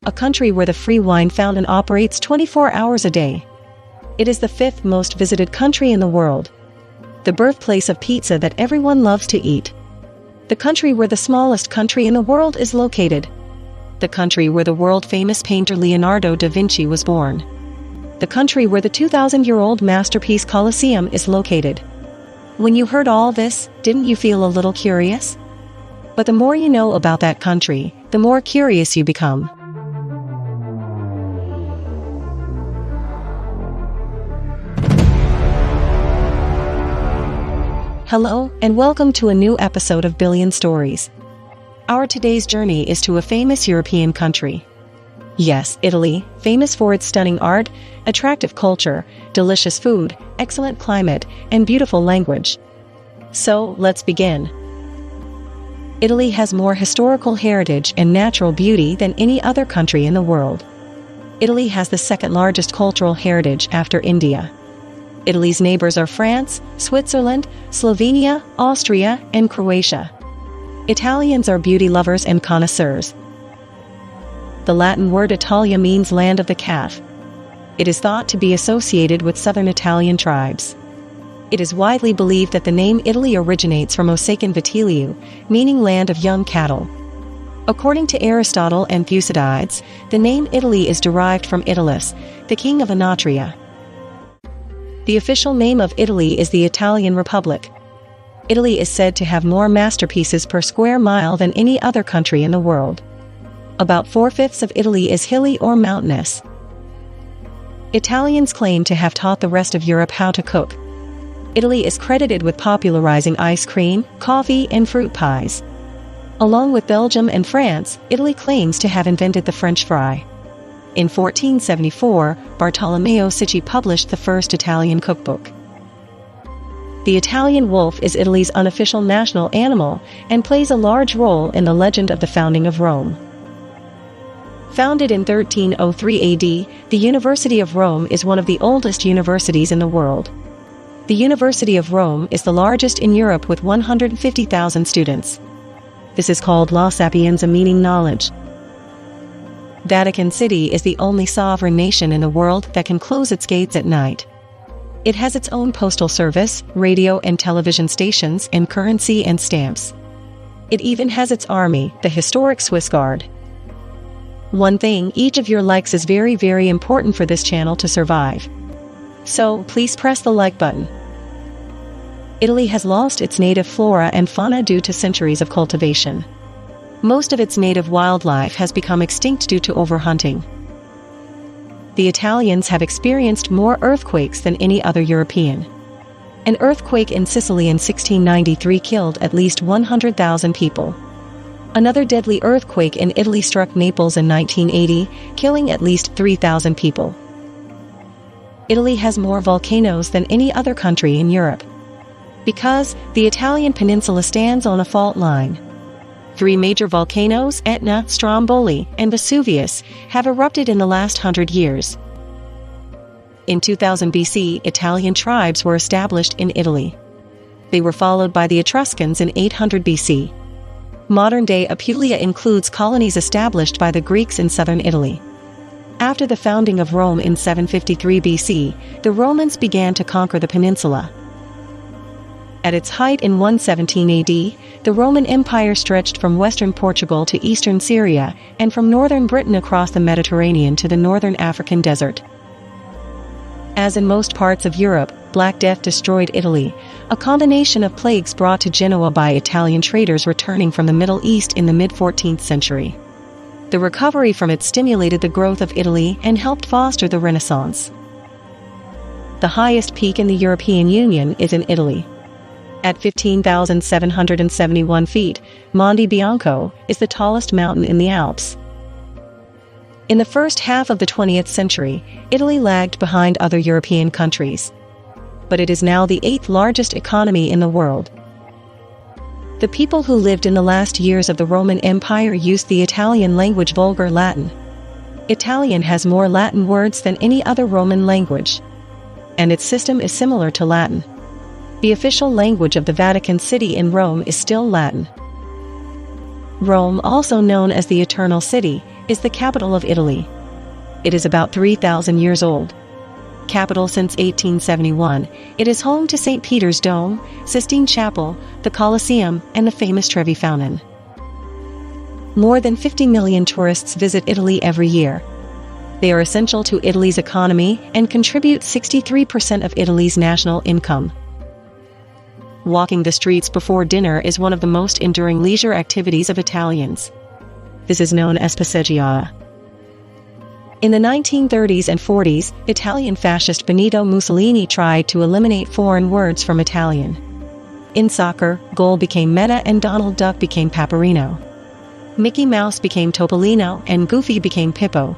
a country where the free wine fountain operates 24 hours a day. It is the 5th most visited country in the world. The birthplace of pizza that everyone loves to eat. The country where the smallest country in the world is located. The country where the world-famous painter Leonardo da Vinci was born. The country where the 2,000-year-old masterpiece Colosseum is located. When you heard all this, didn't you feel a little curious? But the more you know about that country, the more curious you become. Hello, and welcome to a new episode of Billion Stories. Our today's journey is to a famous European country. Yes, Italy, famous for its stunning art, attractive culture, delicious food, excellent climate, and beautiful language. So, let's begin. Italy has more historical heritage and natural beauty than any other country in the world. Italy has the second largest cultural heritage after India. Italy's neighbors are France, Switzerland, Slovenia, Austria, and Croatia. Italians are beauty lovers and connoisseurs. The Latin word Italia means land of the calf. It is thought to be associated with southern Italian tribes. It is widely believed that the name Italy originates from Osacan Vitiliu, meaning land of young cattle. According to Aristotle and Thucydides, the name Italy is derived from Italus, the king of Anatria. The official name of Italy is the Italian Republic. Italy is said to have more masterpieces per square mile than any other country in the world. About 4/5 of Italy is hilly or mountainous. Italians claim to have taught the rest of Europe how to cook. Italy is credited with popularizing ice cream, coffee, and fruit pies. Along with Belgium and France, Italy claims to have invented the French fry. In 1474, Bartolomeo Cicci published the first Italian cookbook. The Italian wolf is Italy's unofficial national animal and plays a large role in the legend of the founding of Rome. Founded in 1303 AD, the University of Rome is one of the oldest universities in the world. The University of Rome is the largest in Europe with 150,000 students. This is called La Sapienza, meaning knowledge. Vatican City is the only sovereign nation in the world that can close its gates at night. It has its own postal service, radio and television stations, and currency and stamps. It even has its army, the historic Swiss Guard. One thing each of your likes is very, very important for this channel to survive. So, please press the like button. Italy has lost its native flora and fauna due to centuries of cultivation. Most of its native wildlife has become extinct due to overhunting. The Italians have experienced more earthquakes than any other European. An earthquake in Sicily in 1693 killed at least 100,000 people. Another deadly earthquake in Italy struck Naples in 1980, killing at least 3,000 people. Italy has more volcanoes than any other country in Europe. Because the Italian peninsula stands on a fault line. 3 major volcanoes, Etna, Stromboli, and Vesuvius, have erupted in the last 100 years. In 2000 BC, Italian tribes were established in Italy. They were followed by the Etruscans in 800 BC. Modern-day Apulia includes colonies established by the Greeks in southern Italy. After the founding of Rome in 753 BC, the Romans began to conquer the peninsula. At its height in 117 AD, the Roman Empire stretched from western Portugal to eastern Syria and from northern Britain across the Mediterranean to the northern African desert. As in most parts of Europe, Black Death destroyed Italy, a combination of plagues brought to Genoa by Italian traders returning from the Middle East in the mid-14th century. The recovery from it stimulated the growth of Italy and helped foster the Renaissance. The highest peak in the European Union is in Italy. At 15,771 feet, Monte Bianco is the tallest mountain in the Alps. In the first half of the 20th century, Italy lagged behind other European countries. But it is now the 8th largest economy in the world. The people who lived in the last years of the Roman Empire used the Italian language Vulgar Latin. Italian has more Latin words than any other Roman language. And its system is similar to Latin. The official language of the Vatican City in Rome is still Latin. Rome, also known as the Eternal City, is the capital of Italy. It is about 3,000 years old. Capital since 1871, it is home to St. Peter's Dome, Sistine Chapel, the Colosseum, and the famous Trevi Fountain. More than 50 million tourists visit Italy every year. They are essential to Italy's economy and contribute 63% of Italy's national income. Walking the streets before dinner is one of the most enduring leisure activities of Italians. This is known as passeggiata. In the 1930s and 40s, Italian fascist Benito Mussolini tried to eliminate foreign words from Italian. In soccer, goal became meta and Donald Duck became Paperino. Mickey Mouse became Topolino and Goofy became Pippo.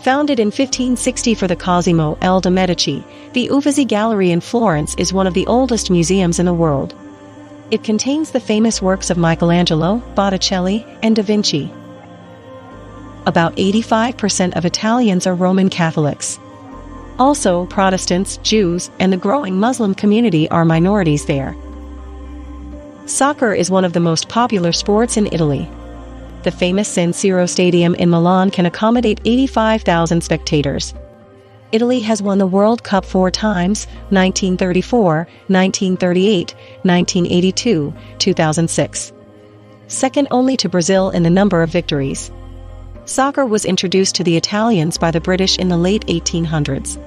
Founded in 1560 for the Cosimo L. de' Medici, the Uffizi Gallery in Florence is one of the oldest museums in the world. It contains the famous works of Michelangelo, Botticelli, and Da Vinci. About 85% of Italians are Roman Catholics. Also, Protestants, Jews, and the growing Muslim community are minorities there. Soccer is one of the most popular sports in Italy. The famous San Siro Stadium in Milan can accommodate 85,000 spectators. Italy has won the World Cup 4 times: 1934, 1938, 1982, 2006. Second only to Brazil in the number of victories. Soccer was introduced to the Italians by the British in the late 1800s.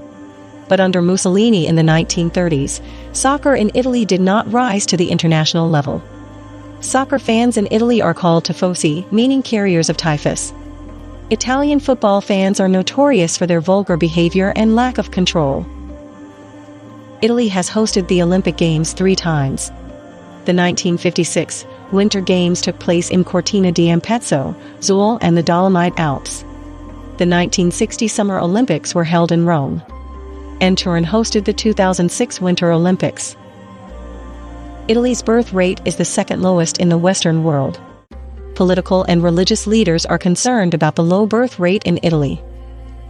But under Mussolini in the 1930s, soccer in Italy did not rise to the international level. Soccer fans in Italy are called tifosi, meaning carriers of typhus. Italian football fans are notorious for their vulgar behavior and lack of control. Italy has hosted the Olympic Games 3 times. The 1956 Winter Games took place in Cortina d'Ampezzo, Zool, and the Dolomite Alps. The 1960 Summer Olympics were held in Rome. And Turin hosted the 2006 Winter Olympics. Italy's birth rate is the second lowest in the Western world. Political and religious leaders are concerned about the low birth rate in Italy.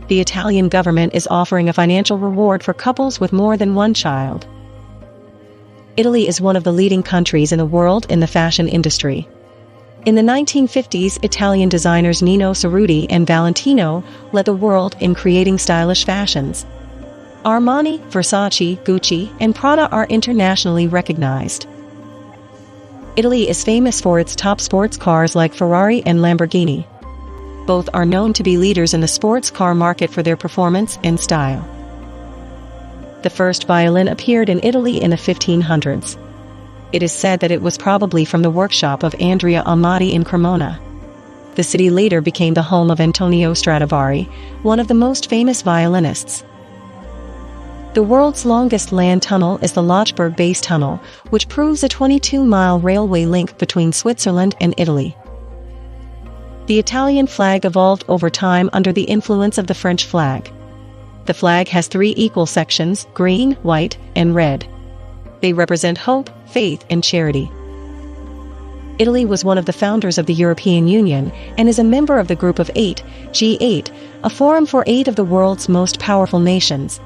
The Italian government is offering a financial reward for couples with more than one child. Italy is one of the leading countries in the world in the fashion industry. In the 1950s, Italian designers Nino Cerruti and Valentino led the world in creating stylish fashions. Armani, Versace, Gucci, and Prada are internationally recognized. Italy is famous for its top sports cars like Ferrari and Lamborghini. Both are known to be leaders in the sports car market for their performance and style. The first violin appeared in Italy in the 1500s. It is said that it was probably from the workshop of Andrea Amati in Cremona. The city later became the home of Antonio Stradivari, one of the most famous violinists. The world's longest land tunnel is the Lochberg Base Tunnel, which proves a 22-mile railway link between Switzerland and Italy. The Italian flag evolved over time under the influence of the French flag. The flag has 3 equal sections: green, white, and red. They represent hope, faith, and charity. Italy was one of the founders of the European Union and is a member of the Group of 8, G8, a forum for 8 of the world's most powerful nations.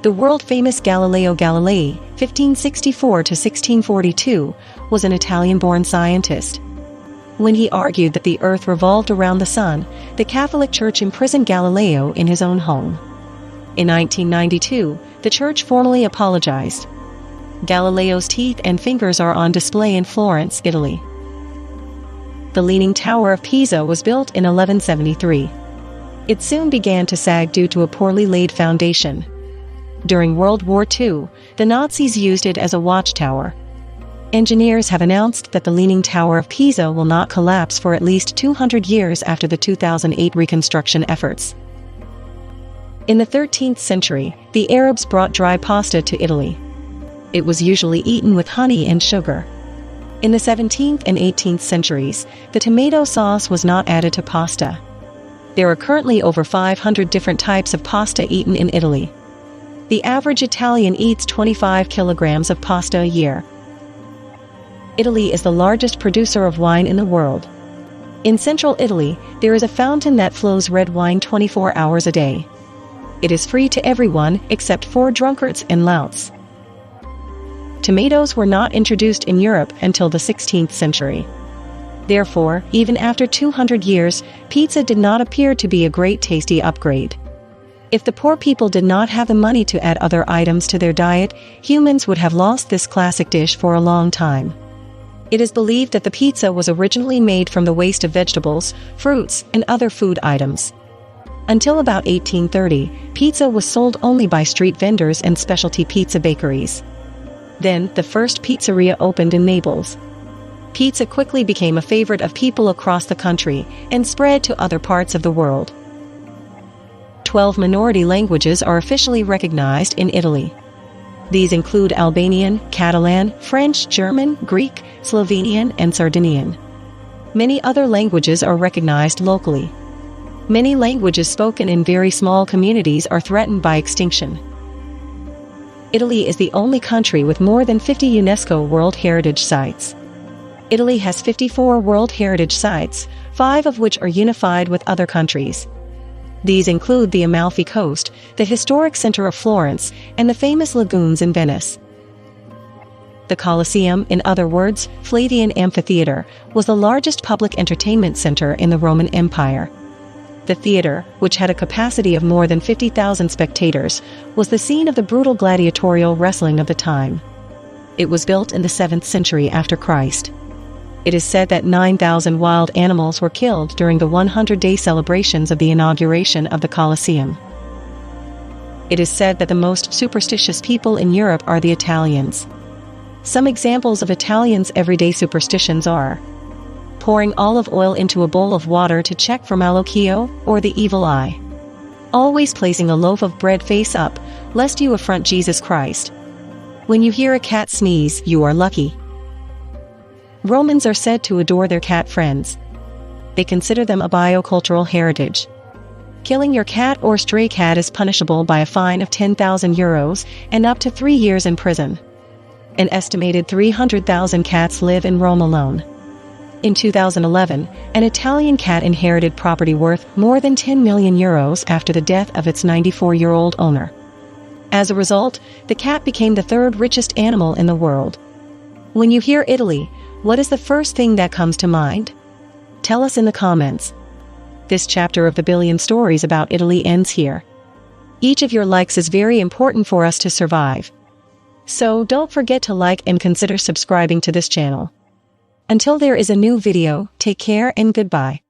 The world-famous Galileo Galilei, 1564 to 1642, was an Italian-born scientist. When he argued that the Earth revolved around the Sun, the Catholic Church imprisoned Galileo in his own home. In 1992, the Church formally apologized. Galileo's teeth and fingers are on display in Florence, Italy. The Leaning Tower of Pisa was built in 1173. It soon began to sag due to a poorly laid foundation. During World War II, the Nazis used it as a watchtower. Engineers have announced that the Leaning Tower of Pisa will not collapse for at least 200 years after the 2008 reconstruction efforts. In the 13th century, the Arabs brought dry pasta to Italy. It was usually eaten with honey and sugar. In the 17th and 18th centuries, the tomato sauce was not added to pasta. There are currently over 500 different types of pasta eaten in Italy. The average Italian eats 25 kilograms of pasta a year. Italy is the largest producer of wine in the world. In central Italy, there is a fountain that flows red wine 24 hours a day. It is free to everyone except for drunkards and louts. Tomatoes were not introduced in Europe until the 16th century. Therefore, even after 200 years, pizza did not appear to be a great tasty upgrade. If the poor people did not have the money to add other items to their diet, humans would have lost this classic dish for a long time. It is believed that the pizza was originally made from the waste of vegetables, fruits, and other food items. Until about 1830, pizza was sold only by street vendors and specialty pizza bakeries. Then, the first pizzeria opened in Naples. Pizza quickly became a favorite of people across the country and spread to other parts of the world. 12 minority languages are officially recognized in Italy. These include Albanian, Catalan, French, German, Greek, Slovenian, and Sardinian. Many other languages are recognized locally. Many languages spoken in very small communities are threatened by extinction. Italy is the only country with more than 50 UNESCO World Heritage Sites. Italy has 54 World Heritage Sites, 5 of which are unified with other countries. These include the Amalfi Coast, the historic center of Florence, and the famous lagoons in Venice. The Colosseum, in other words, Flavian Amphitheater, was the largest public entertainment center in the Roman Empire. The theater, which had a capacity of more than 50,000 spectators, was the scene of the brutal gladiatorial wrestling of the time. It was built in the 7th century after Christ. It is said that 9,000 wild animals were killed during the 100-day celebrations of the inauguration of the Colosseum. It is said that the most superstitious people in Europe are the Italians. Some examples of Italians' everyday superstitions are pouring olive oil into a bowl of water to check for malocchio, or the evil eye. Always placing a loaf of bread face up, lest you affront Jesus Christ. When you hear a cat sneeze, you are lucky. Romans are said to adore their cat friends. They consider them a biocultural heritage. Killing your cat or stray cat is punishable by a fine of 10,000 euros and up to 3 years in prison. An estimated 300,000 cats live in Rome alone. In 2011, an Italian cat inherited property worth more than 10 million euros after the death of its 94-year-old owner. As a result, the cat became the third richest animal in the world. When you hear Italy, what is the first thing that comes to mind? Tell us in the comments. This chapter of the Billion Stories about Italy ends here. Each of your likes is very important for us to survive. So don't forget to like and consider subscribing to this channel. Until there is a new video, take care and goodbye.